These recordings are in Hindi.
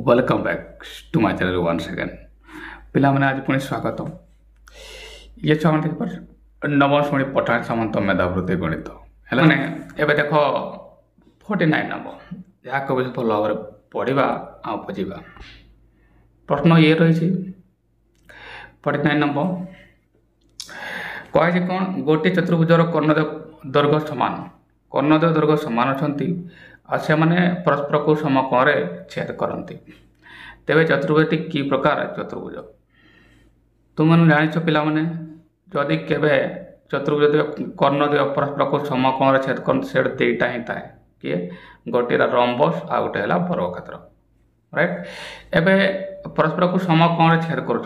Welcome back to my channel one second पिलाମାନେ आज पुणी स्वागत ये छुआ पर नवम श्रेणी पठाण सामंत मेधावृत्ति गणित है मैंने एवं देख 49 नंबर यहाँ को भल भाव पढ़ा आ बुझा प्रश्न ये रही 49 नंबर कहे कौन गोटे चतुर्भुजर कर्णद दैर्घ्य सामान कर्णद दैर्घ्य सामान अच्छा से मैंने परस्पर को समकोण छेद करती तेरे चतुर्भुज कि प्रकार चतुर्भुज तुमने जाच पाने जदि केवे चतुर्भुज कर्णद्वय परस्पर को समकोण छेद कर दुईटा ही थाए किए गोटे रंबस आ गोटे है बर्गक्षेत्र राइट एवं परस्पर को समकोण छेद कर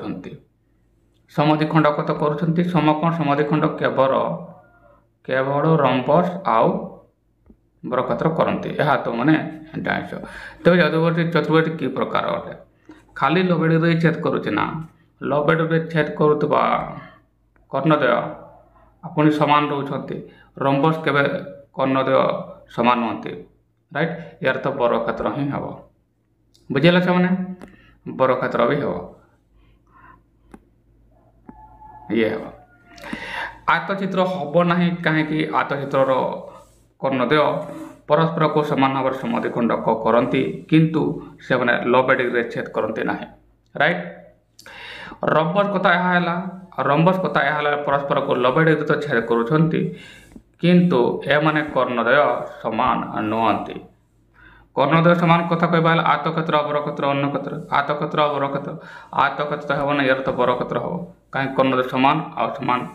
समद्विखंड कत कर समकोण समद्विखंड केवल केवल रंबस आउ बर्गक्षेत्र करती यह तो मैंने जाच तेज चतुर्भुज कि प्रकार अटे खाली लबेड़ी छेद करुना लबेड़ी छेद करुवा कर्णद्वय आपन सामान रोचे रंबस केवे कर्णद्वय सामान नुहति राइट यार तो बर्गक्षेत्र ही हम बुझेगा से मैंने बर्गक्षेत्र भी हम ये हम आतचित्र हम ना कहीं आतचित्र कर्णद्वय परस्पर को समान भाव समद्विखंड करती किंतु से मैंने लबेड़ी छेद करती ना राइट रंबस कथा यह रंबस कथा यह परस्पर को लबेड़ी तो छेद करुँच किंतु ए माने कर्णद्वय समान नुहति कर्णद्वय समान कथा कहवा आतक्षेत्र बर्गक्षेत्र अन्नक्षेत्र आतक्षेत्र बर्गक्षेत्र आतक्षेत्र हम ना यार तो बर्गक्षेत्र हम कहीं कर्णद्वय समान आ समान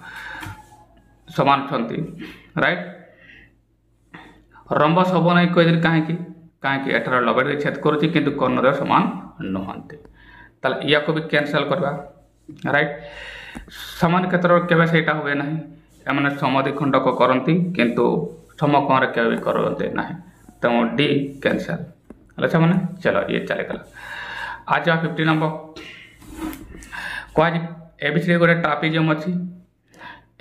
समान राइट रंबस हम ना कहीदि कहीं एठार लबेड़ी छेद करुँच किंतु कर्णद्वय समान नुहति या को भी कैंसल करवा राइट समान क्षेत्र केवे सेटा हुए ना एम समद्विखंड को करती किंतु समकोण के भी करते ना तो डी कैंसल अच्छा मैंने चलो ये चलेगा आज 50 नंबर कह एबीसी गोटे ट्रापेजियम अच्छी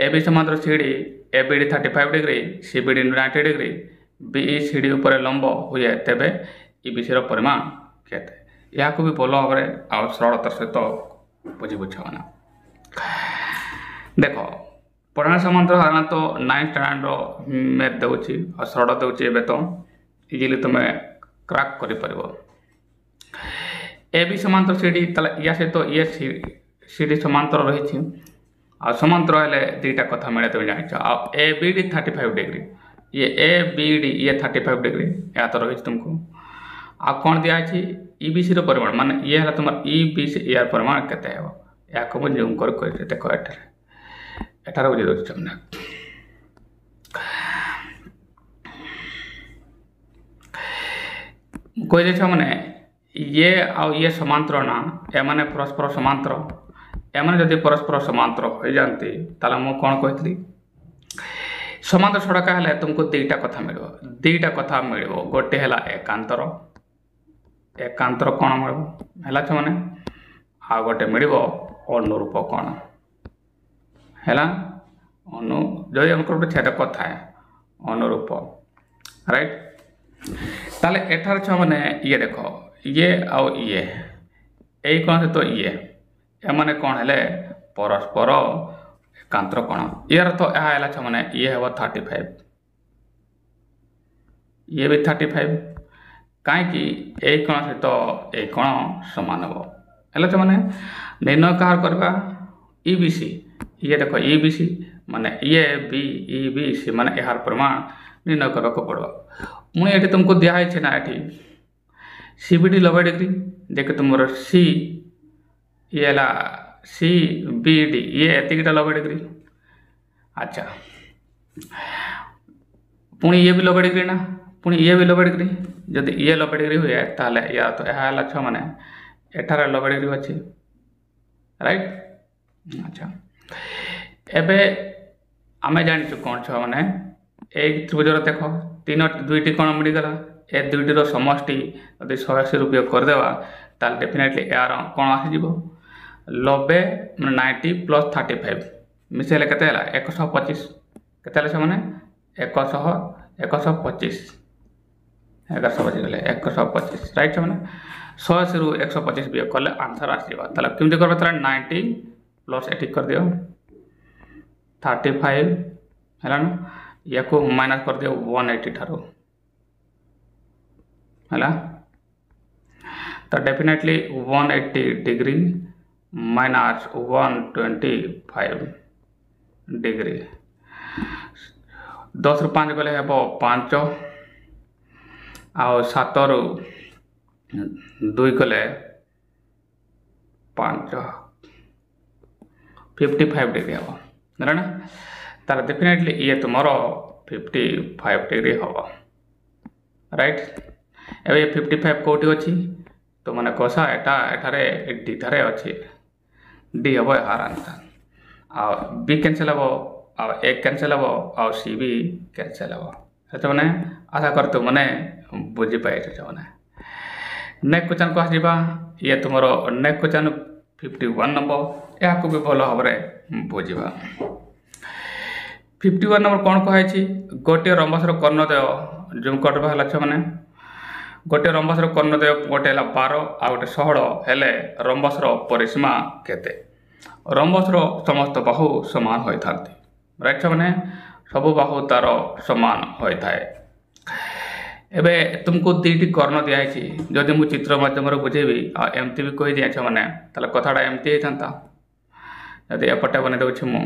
एबी समांतर CD ABD 35 degree CBD 90 degree BE CD उपर लंब हुए तेबे ईबीसी परिमाण केते या को भी भल भाव आ सरलतार सहित बुझी बुझाना देख पढ़ा समांतर साधारणतः 9th स्टैंडर्ड मैथ दूसरी और सरल दूसरी ए तो इजिली तुम क्राक कर बी समांतर सीडी या सहित ये सीडी समांतर रही आ समांतर हेले दुईटा कथा मिले तुम जान ए बी डी 35 डिग्री ये ए बी डी ये 35 डिग्री या तो रही तुमको आ कौन दिखाई ईबीसी परिमाण माने ये है तुम ईबीसी यार परिमाण केते है या को जूम कर देख एठार बुझे दूसरी तुमने कही दे मैंने ये आ ये समांतर ना एमाने परस्पर समांतर एमाने जदि परस्पर समांतर हो जाती ताला मु कौन कही समांतर सड़क है तुमको दुईटा कथा मिल गोटे है एकांतर एकांतर कौन मिल मैंने आ गोटे मिल अनुरूप कौन है अनु जो गोटे छेदक था अनुरूप राइट ताले एठार छ मैंने ये देख ये आउ ये यही कौन से तो ये एमाने कौन है परस्पर एकांतर कौन यार तो यह है मैंने ये है 35 ये भी 35 कहीं यही कौन सहित यही कौन सामान हम है मैंने निर्णय कह करवा ईबीसी ये देख ईबीसी माने ये बी ईबीसी माने यार परिमाण निर्णय करने पड़ो मुझे ये तुमको दिखाई ना ये सीबीडी 90 डिग्री देख तुम सी ये सी बी डी ये एतिकटा 90 डिग्री अच्छा पुणी ये भी 90 डिग्री ना पुणी ये भी 90 डिग्री जदि ये 90 डिग्री हुए ताले या तो यह है छ मैंने एठार 90 डिग्री अच्छी राइट अच्छा एबे आमे जानिछु कौन छ मैंने एक त्रिभुजर देख तीन दुईटी कौन मिलगला ए दुईटर समष्टि यदि 180 रुपये करदेवा ताल डेफिनेटली यार कौन आसीज 90 90 प्लस 35 मिसेले के 125 के मैंने 125 125 गले 125 राइट से मैंने 100 रु 125 वियोग कले आंसर आसीबा ताले केमति करबा ताले 90 प्लस एटी कर दियो 35 हैला न याको माइनस कर दियो 180 ठारो हैला तो डेफिनेटली 180 डिग्री माइनस 125 डिग्री 10 रु 5 गले हेबो 5 आउ 7 रु 2 गले 5 55 डिग्री हेबो ना तार डेफिनेटली ये तुमरो 55 डिग्री होबो राइट एबे 55 कोटी अछि तो माने कोसा एटा एठारे डी थारे अछि डी हबो हार आंसर आ बी कैंसिल हबो आ ए कैंसिल हबो आ सी भी कैंसिल हबो सेते माने आशा करतो माने बुझि पाए छ माने नेक्स्ट क्वेश्चन को आसीबा ये तुमरो नेक्स्ट क्वेश्चन 51 नंबर या को भी भलो हबरे बुझिबा 51 नंबर कोन कहै छी गोटे रंबसर कर्णदय जुम कटबा हला छ माने गोटे रंबसर कर्णदय गोटे हला 12 आ गोटे 16 हेले रंबसर परिसीमा केते रंबसर समस्त बाहु समान होय थांती राइट छ माने सब बाहु तार समान होय थाए एबे तुमको दीटी कर्ण दिया है जदि मु चित्र माध्यम बुझेबी आ एमती भी कहि दिया छ माने तले कथाटा एमती हे थांता यदि एपटे बने दउछि मु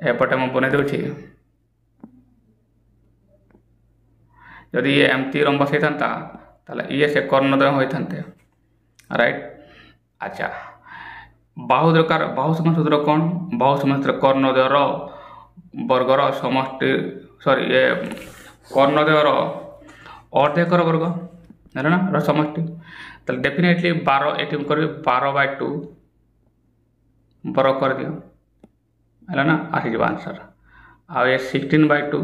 एपटे मु बने दउछि यदि ये एमती रंबस हे थांता तले ये से कर्णद्वय होय थांते राइट अच्छा बाहु दरकार बाहु समान सूत्र कोन बाहु समान सूत्र कर्णद्वयर वर्गर समष्टि सॉरी ये कर्णद्वयर अर्धेकर वर्ग है ना र समष्टि तो डेफिनेटली 12 एटी करबे 12/2 वर्ग कर दियो है ना आसी जब आंसर आ ये 16/2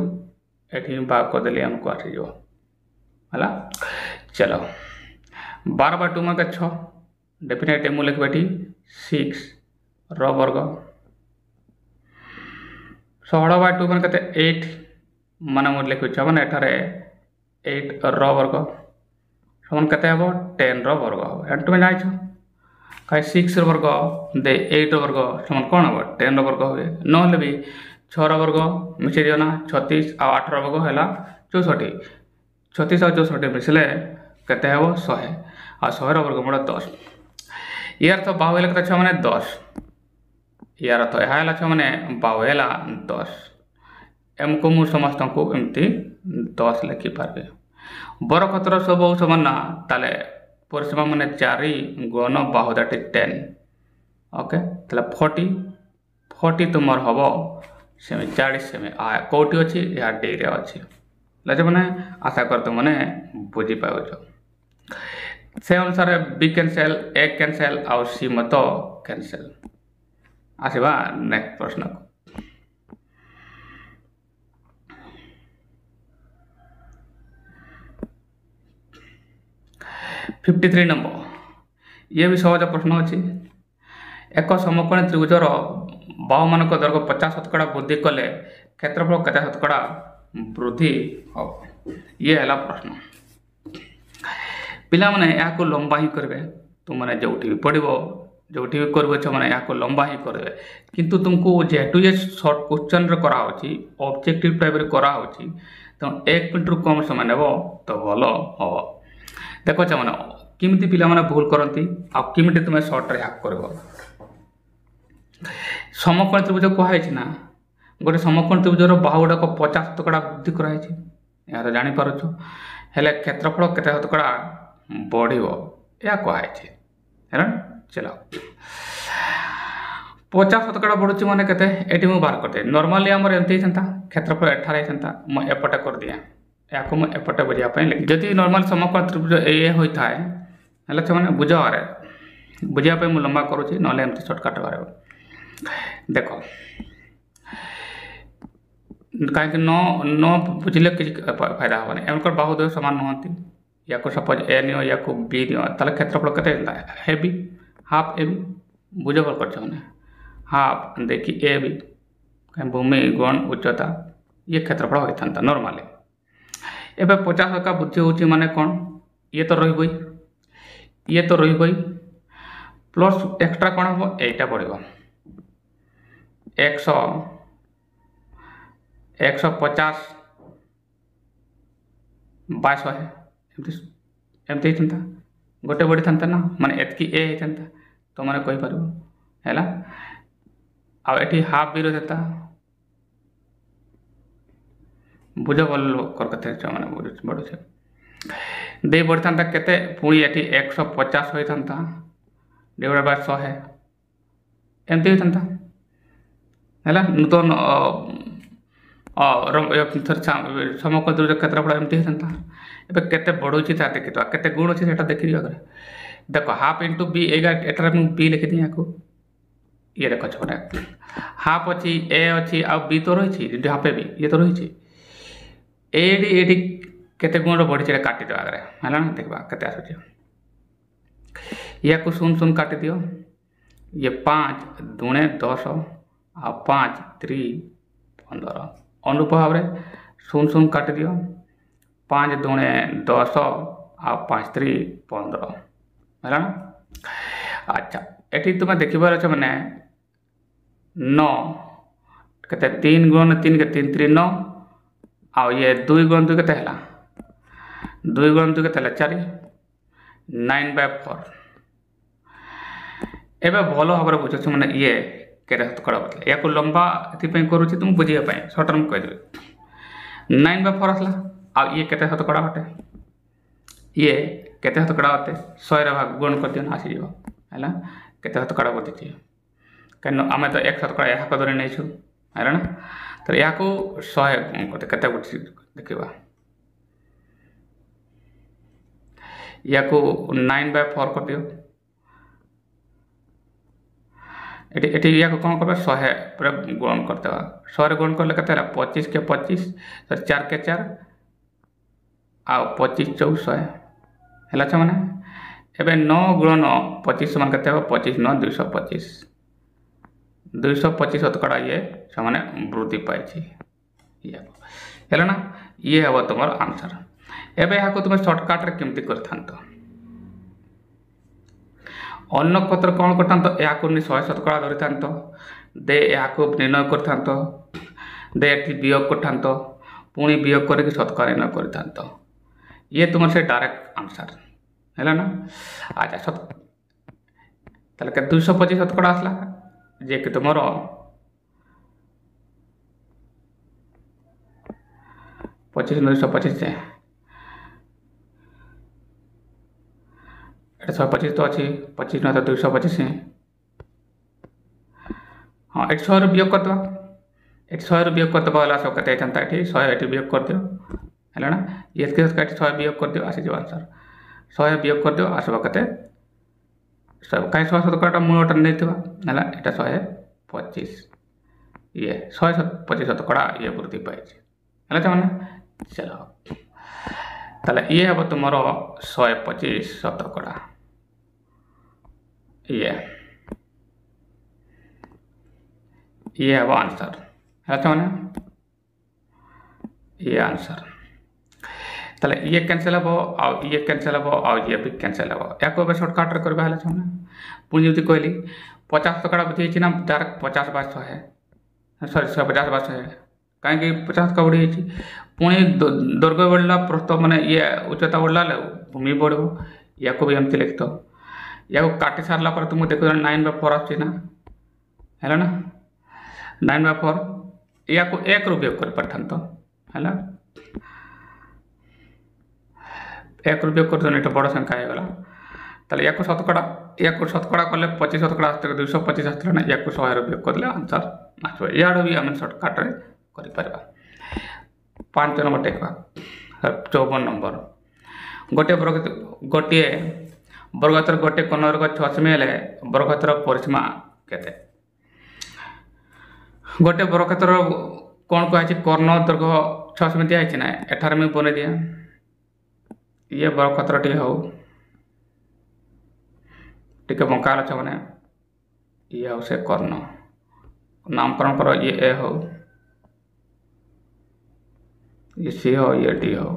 एटी भाग कर देली हमको आसी जो हला चलो 12/2 में 6 डेफिनेटली मु लिख बैठी 6 र वर्ग 16/2 में कते 8 माने मु लिखु छ माने एठारे 8 र वर्ग समान कते हबो 10 र वर्ग हबो एंड में जाय छ काय 6 र वर्ग दे 8 र वर्ग समान कोन हबो 10 र वर्ग होबे नहले भी 6 र वर्ग मिसे दियो ना 36 आ 8 र वर्ग हैला 64 36 आ 64 मिसले कते हबो 100 आ 100 र वर्ग मोड 10 यार तो बाहु हेला कते छ माने 10 यार तो हैला छ माने बाहु हेला 10 एम को मु समस्त को एमती 10 लिखि पारबे बर खतर सब समान ना ताले परिसीमा माने 4 गुण बाहु दैट इज 10 ओके ताले 40 तुमर हबो सेमी 40 सेमी आ कोटी अछि या डी रे अछि लजे माने आशा करतो माने बुझि पाउ छ से अनुसार बी कैंसिल ए कैंसिल और सी मत कैंसिल आसीबा नेक्स्ट प्रश्न 53 नंबर ये भी सहज प्रश्न अच्छी एक समकोणी त्रिभुजर बाहु मानक दैर्घ्य 50% वृद्धि कले क्षेत्रफल केते शतकड़ा वृद्धि हम ये है प्रश्न पिला माने या को लंबा ही करबे तुम माने जोठी भी पड़िबो जोठी भी करबो छ माने या को लंबा ही करबे किंतु तुमको जेटू ये शॉर्ट क्वेश्चन रे करा होची ऑब्जेक्टिव टाइप रे करा होची तो 1 मिनिट रु कम समय नेबो तो भलो हो देखो छ माने किमिति पिला माने भूल करंती आ किमिति तुमे शॉर्ट रे हैक करबो समकोण त्रिभुज कहै छी ना गोटे समकोण त्रिभुजर बाहुडा को 50% वृद्धि कराई छी या तो जानि पारो छ हेले क्षेत्रफल केते शतकड़ा बढ़िबो या कहै छी है ना चलो 50% बढ़ुची माने केते एटी मु बार करते नॉर्मली हमर एमती छंता क्षेत्रफल 18 छंता म एपटा कर दिया या को म एपटा बुझिया पय लेकिन जति नॉर्मल समकोण त्रिभुज ए होई थाए हला छ माने बुझा रे बुझिया पय मु लंबा करू छी नले एमती शॉर्टकट बारे देखो कहीं न बुझले कि फायदा होने एमकर बाहुद्वय समान नहंती या को सपोज ए नियो या को बी नियो ताले क्षेत्रफल केते है बी हाफ ए बी बुझबर कर छने हाफ देखि ए बी कहीं भूमि गुण उच्चता ये क्षेत्रफल होई थांता नॉर्मली एबे 50 का बुद्धि होची माने कोन ये तो रही ये तो रही प्लस एक्सट्रा कौन हम एटा पड़ो 150 बाय 100 एमती होता गोटे बड़ी था ना माने एतकी ए होता तो मैंने कहीपर है आठी हाफ भी रही था बुझ भल कथे मैंने बढ़ुचे दे बढ़ी था केते पुणी एटी 150 होता डिवाइड बाय 100 एमती होता है नूतन समक दूर क्षेत्रफल एमती होता ए केते बढ़ुची देखी केते गुण अच्छे से देखी देख हाफ इंटू बी एटार बी लिखिदी या ये देख मैंने हाफ अच्छी ए अच्छी आ बी तो रही हाफे बी ये तो रही एटी केते गुण बढ़ी काटिद आगे है देखा केते आसूँ या शून्य शून्य काटी दियो ये 5 दूणे 10 आ 5 3 15 अनुरूप भाव में शून्य शून्य काटी दियो 5 दूणे 10 आ 5 3 15 है ना। अच्छा ये तुम्हें देखिबार अच्छे मैंने 9 के 3 गुण 3 के 3 3 9 आ ये 2 गुण 2 के 2 गुण 2 के 4 9/4 एबे भल भाव में बुझे मैंने ये केरे शतकड़ा बदला या लंबा ये करुच्ची तुम बुझापी सर्ट टर्म कहीदेवी 9/4 आसला आ ये केते शतकड़ा अटे ये केते शतकड़ा अटे 100 भाग गुण कर दियो आसीज है केते शतकड़ा बढ़ी कहीं आम तो 1 शतकड़ा यहाँ धरी नहीं है ना तो या 100 गुण करते केते बढ़ी देखा या 9/4 कर दियो ये या कौन कर 100 पूरा गुण करदे 100 गुण कले के 25 के 25 4 के 4 आ 25 4 100 है मैंने एवं 9 गुण 9 25 समान के 25 9 225 225 शतकड़ा ये से वृद्धि पाई है ना ये हम तुम आंसर एवं यहाँ तुम सर्टकट्रे केमती कर अन्न कतर कौन करता या 100 शतकड़ा धरी था दे या निर्णय कर दे वियोग कर पुणी वियोग करके शतकड़ा निर्णय कर ये तुम से डायरेक्ट आंसर है ना। अच्छा ताले 225 शतकड़ा आसला जे कि तुम 25 225 125 तो अच्छी 25 ना तो 225 हाँ 100 वियोग करदे 100 वियोग करदे सब कते 100 ये वियोग कर दियो है ना ये 100 वियोग कर दियो आसी जो आंसर 100 वियोग कर दियो आसब कते सब कहीं 100 शतकड़ा मूलटा नहीं है यहाँ 125 ये 125 शतकड़ा ये वृद्धि पाई है मैंने चलो ताले ये हम तुम 125 शतकड़ा ये हम आंसर है मैंने ये आंसर ताले ये कैंसिल हम आ ये कैंसिल हम आ ये भी कैंसिल हम या सर्टकट्रे करवा है पुणी जी कहली 50 शतकड़ा बुझे ना डायरेक्ट 50/100 है सॉरी 150/100 है कहीं 50 का बढ़ी पुणी दैर्घ्य बढ़ला प्रस्थ माने ये उच्चता बढ़ला भूमि बढ़ो या भी एमती लिख दो या काटी सारा पर तुमको देखो 9/4 आस है ना 9/4 या 1 वियोग कर पारता है 1 वियोग कर ये बड़ संख्या होगा ताले या शतकड़ा कले 25 शतकड़ा आसते 225 आसते ना या 100 वियोग कर आंसर आसो या भी आम सर्टकट्रे कर 5 नंबर देखा 54 नंबर गोटे वर्गक्षेत्र गोटे कर्णदर्घ्य 6 सेमी हेले वर्गक्षेत्र परिसीमा केते गोटे वर्गक्षेत्र कौन कहुई कर्ण दैर्घ्य 6 सेमी दिखाई ना एठार मुझे बन दिया ये वर्गक्षेत्र टी हो टे बंका अच्छे मैंने ये हो से कर्ण नामकरण कर ये ए हो ये सी हो ये डी हो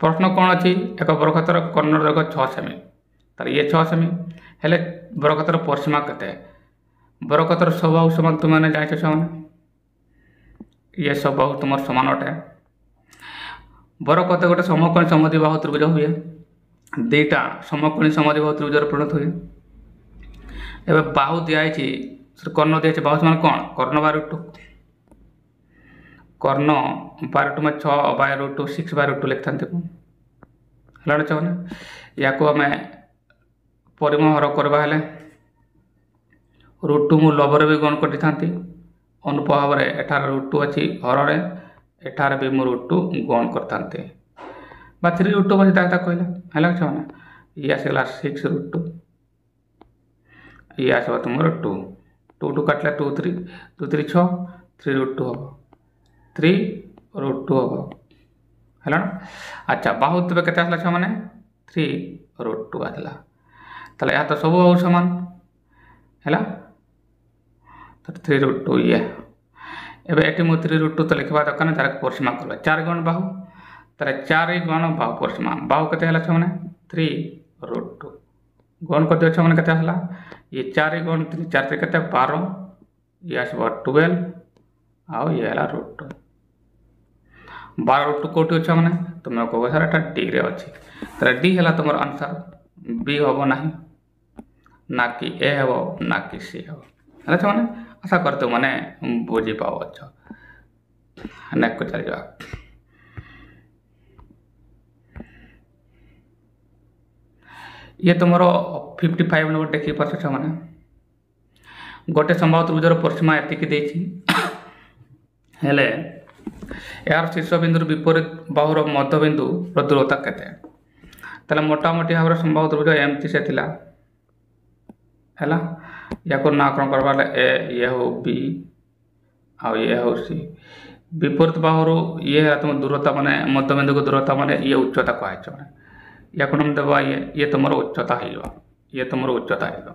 प्रश्न कौन अच्छी एक बरखतर कर्ण दैर्घ्य 6 सेमी तार ये 6 सेमी हेले बरखतर परिसीमा केते बरखतर स्वबाहु समान तुमने जान छाने ये स्वबाहु तुम समान अटे बरखत गोटे समकोणी समद्विबाहु त्रिभुज हुए दुईटा समकोणी समद्विबाहु त्रिभुज परिणत हुए एवं बाहु दिखाई कर्ण दिखाई बाहु समान कौन कर्ण बाय √2 कर्ण बाय √2 में 6 बाय √2 6 बाय √2 लिखता या आम परिमहर करवा √2 मु लबर भी गण कर अनुप भाव में एठार √2 अच्छी हर एठार भी मु √2 गण करते 3 √2 बस कहला है छुआ ये आसगला 6 √2 ये आसवा तुम 2 2 2 काटला 2 3 2 3 6 3 √2 हम 3 √2 हम है अच्छा बाहु तेज के छुआ मैंने 3 √2 आसला ताले या तो सब बाहु सामान है 3 √2 ये एबे एटी मु 3 √2 तो लिखा दरकार तार परिसीमा कर 4 गुण बाहु तार 4 गुण बाहु परिसीमा बाहु के मैंने 3 √2 गुण कर दियो मैंने के ये 4 गुण 3 4 के 12 ये आसब 12 आउ ये है √2 12 √2 कौटी अच्छे मैंने तुम कह सर एटा डी रे अच्छी तार डी है तुम आंसर बी हम ना ना कि ए हम ना कि सी हम है मैंने आशा करते मैंने बुझी पाओ अच्छा नेक्स्ट को चल जा ये तुम 55 नंबर देखी पार्छ मैंने गोटे संभाव त्रिभुजर परिसीमा एतिक हेले यार शीर्ष बिंदु विपरीत बाहुर मध्यबिंदु दूरता केते मोटामोटी भाव संभाव त्रिभुज एमती से थिला है या नाकरण करवा ए ये हो बी आ ये हो सी विपरीत बाहुर ये है तुम दूरता माने मध्यबिंदु को दूरता माने ये उच्चता कहे मैंने या तुम देवा ये तुम उच्चता हो ये तुम उच्चता हो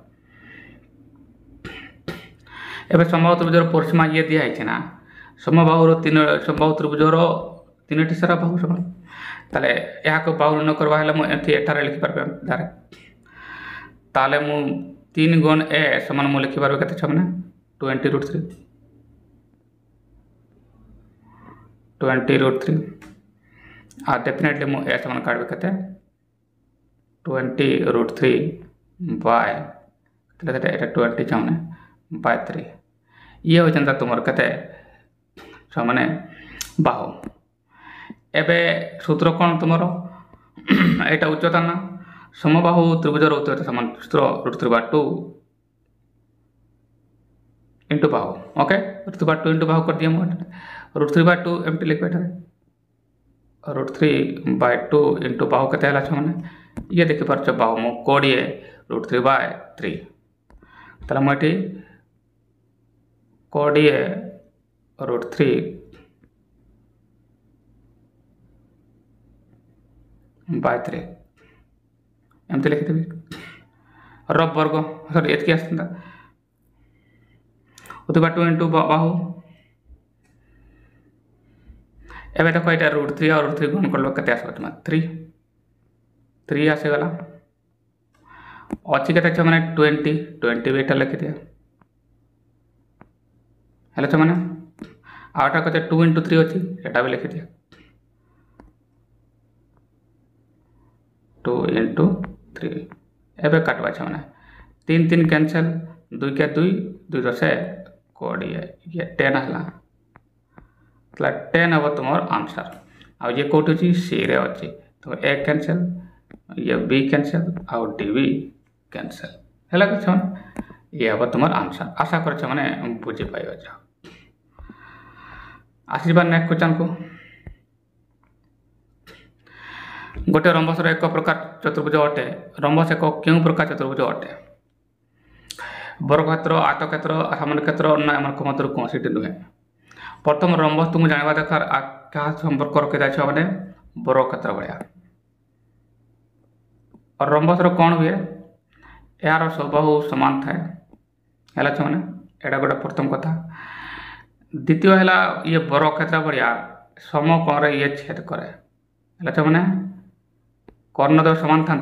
एवं संभाव त्रिभुजर परिसीमा ये दिखाई ना समबाहुर तीन समबाहु त्रिभुजर 3टी सारा बाहु समान ताले यहाँ बाहु न करवा एठार लिखिपारे ताले मु 3 गुण ए समान मु लिखिपारे के मैंने 20 √3 आ डेफिनेटली मु ए समान काढ़ के 20 √3 बाय 20 चाहने बाय 3 ये होता तुम के मैंने बाहु एबे सूत्र कौन तुम यहाँ उच्चता ना समबाहु त्रिभुजर उच्चता समान सूत्र √3/2 इंटू बाहु ओके √3/2 इंटू बाहु कर दिया मुझे √3/2 एमटी लिखे √3/2 इंटू बाहु के मैंने ये देखिपार बाहु मु 20 √3/3 ताला मुझे 20 √3 बाय 3 एमती लिखिदेवी रब वर्ग सॉरी एतकी आसता √2 इंटू बाहु एवं देख ये √3 और √3 गुण कर के आस तुम 3 आसीगला अच्छी के मैंने 20 भी एटा लिखि दिया है मैंने आटा कहते 2 इंटू 3 अच्छी एटा भी लिखि दिया 2 इंटू 3 एवं काटवा मैंने 3 3 कैंसल 2 के 2 2 10 20 ये 10 है 10 हम तुम आंसर आ ये कौट अच्छी सी रे अच्छी तो ए कैंसल ये बी कैंसल आउ डी भी कैंसल है कि ये हम तुम आंसर आशा कर मैंने बुझी पाइब आसवा नेक्स्ट क्वेश्चन को गोटे रंबसर एक प्रकार चतुर्भुज अटे रंबस एक क्यों प्रकार चतुर्भुज अटे वर्गक्षेत्र आयतक्षेत्र सामान्यक्षेत्र ना एम मध्य कौन सी नुहे प्रथम रंबस तुम जानवा दरकार क्या संपर्क रखी छुआ मैंने वर्गक्षेत्र भाया और रंबसर कौन हुए यार स्वबाहु समान थाए है मैंने एटा गोटे प्रथम कथा द्वितीय है ये वर्गक्षेत्र भाया समकोण ये छेद करे मैंने कर्णदेव समान था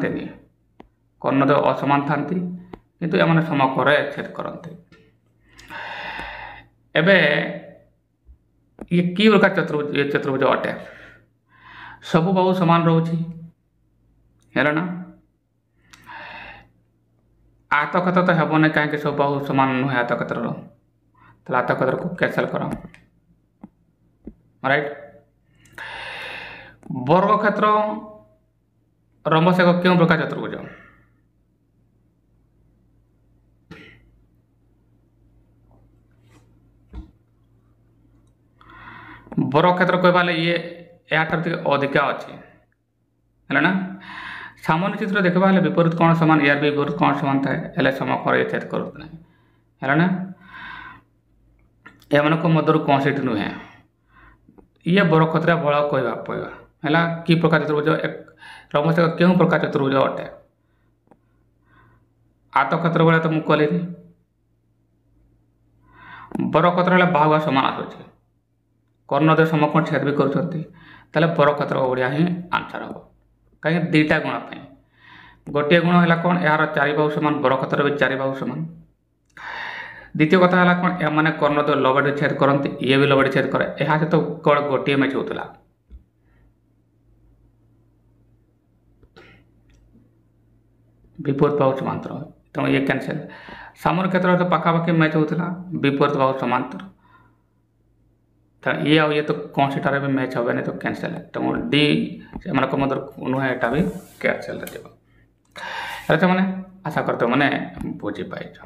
कर्णदेव असमान था किंतु एमाने समकोणे छेद करते। एबे ये की प्रकार चतुर्भुज ये चतुर्भुज अटे सबु बाहु समान रोची है ना। आयतक्षेत्र तो हेबन कहीं सब बाहु समान नुहे आयतक्षेत्र आयतक्षेत्र को कैंसल कर राइट। वर्गक्षेत्र रंबस एक क्यों प्रकार चतुर्भुज वर्गक्षेत्र कहवा ये याठार अधिका अच्छी है ना। सामान्य चित्र देखा विपरीत कोण समान यार भी विपरीत कोण समान थाए समकोण छेद करते है ना। एम मध्य कौन सी नुहे ये वर्गक्षेत्र बल कहवा पड़ा है कि प्रकार चतुर्भुज रंबस क्यों प्रकार चतुर्भुज अटे। आयतक्षेत्र भाया तो मुझे कहली वर्गक्षेत्र बाहुआ समान आसूँ कर्णदेव समकोण छेद भी कर वर्गक्षेत्र बढ़िया ही आंसर हम कहीं दुईटा गुण गोटे गुण है कौन यार चारि बाहु समान वर्गक्षेत्र भी चारि बाहु समान। द्वितीय कथा है कौन एम कर्णदेव लबड़ी छेद करते ये भी लबड़ी छेद करे यह सहित केवल गोटे मैच होता विपरीत बाहु समांतर तेणु ये कैंसल। सामान्य क्षेत्र तो पाखापाखि मैच होता विपरीत बाहु समांतर ये तो कौन सी भी मैच हे नहीं तो कैंसल है तेणु डी से मध्य नुहे यहाँ भी कैंसल मैंने आशा करते मैंने बुझी पाइज।